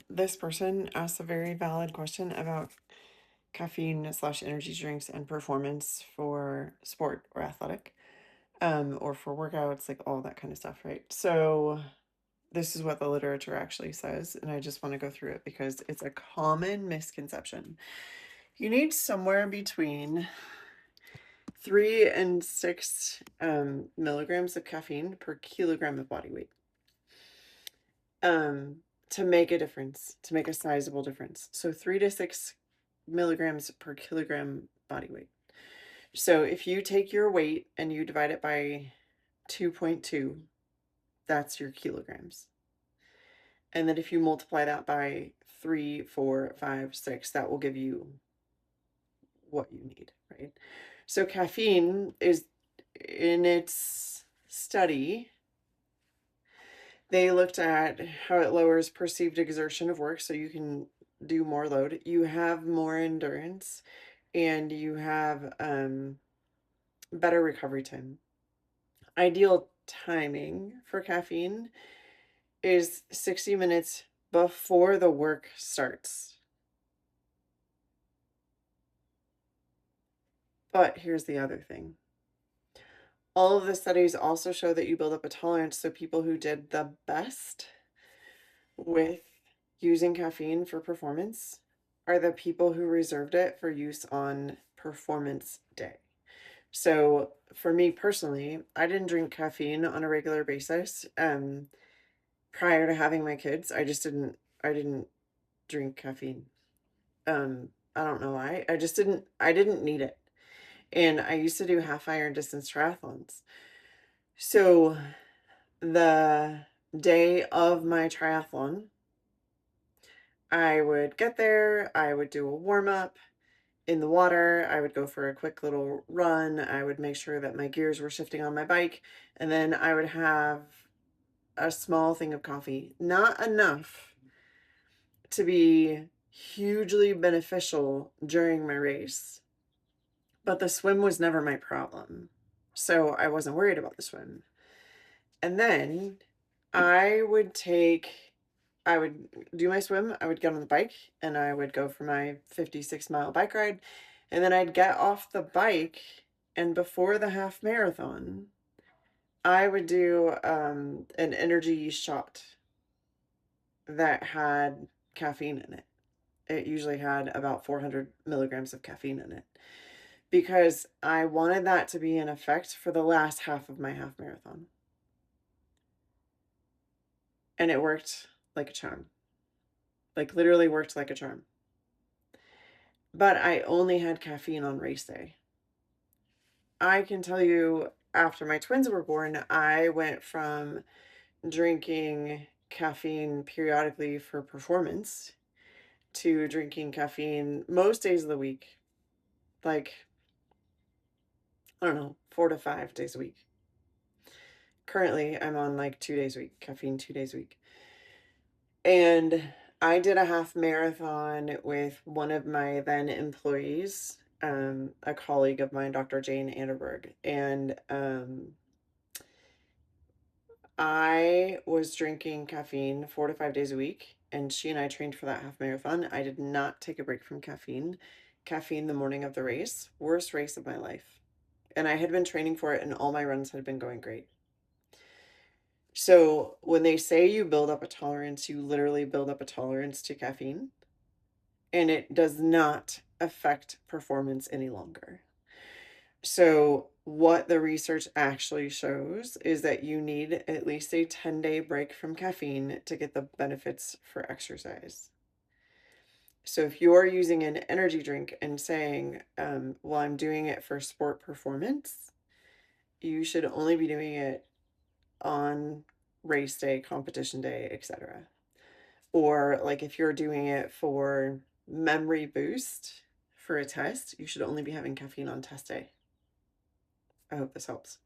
This person asked a very valid question about caffeine slash energy drinks and performance for sport or athletic, or for workouts, like all that kind of stuff, right? So this is what the literature actually says, and I just want to go through it because it's a common misconception. You need somewhere between 3 and 6 milligrams of caffeine per kilogram of body weight. Um, to make a difference, to make a sizable difference. So 3 to 6 milligrams per kilogram body weight. So if you take your weight and you divide it by 2.2, that's your kilograms. And then if you multiply that by 3, 4, 5, 6, that will give you what you need, right? So caffeine is, in its study, they looked at how it lowers perceived exertion of work, so you can do more load. You have more endurance, and you have better recovery time. Ideal timing for caffeine is 60 minutes before the work starts. But here's the other thing. All of the studies also show that you build up a tolerance, so people who did the best with using caffeine for performance are the people who reserved it for use on performance day. So for me personally, I didn't drink caffeine on a regular basis. Prior to having my kids, I didn't drink caffeine. I don't know why. I didn't need it. And I used to do half iron distance triathlons. So the day of my triathlon, I would get there, I would do a warm up in the water, I would go for a quick little run, I would make sure that my gears were shifting on my bike, and then I would have a small thing of coffee. Not enough to be hugely beneficial during my race, but the swim was never my problem. So I wasn't worried about the swim. And then I would I would do my swim, I would get on the bike, and I would go for my 56-mile bike ride. And then I'd get off the bike, and before the half marathon, I would do an energy shot that had caffeine in it. It usually had about 400 milligrams of caffeine in it because I wanted that to be in effect for the last half of my half marathon. And it worked like a charm. Like literally worked like a charm. But I only had caffeine on race day. I can tell you, after my twins were born, I went from drinking caffeine periodically for performance to drinking caffeine most days of the week. Like, I don't know, 4 to 5 days a week. Currently, I'm on like 2 days a week, caffeine 2 days a week. And I did a half marathon with one of my then employees, a colleague of mine, Dr. Jane Anderberg. And I was drinking caffeine 4 to 5 days a week, and she and I trained for that half marathon. I did not take a break from caffeine. Caffeine the morning of the race, worst race of my life. And I had been training for it, and all my runs had been going great. So when they say you build up a tolerance, you literally build up a tolerance to caffeine, and it does not affect performance any longer. So what the research actually shows is that you need at least a 10-day break from caffeine to get the benefits for exercise. So if you're using an energy drink and saying, well, I'm doing it for sport performance, you should only be doing it on race day, competition day, etc. Or like if you're doing it for memory boost for a test, you should only be having caffeine on test day. I hope this helps.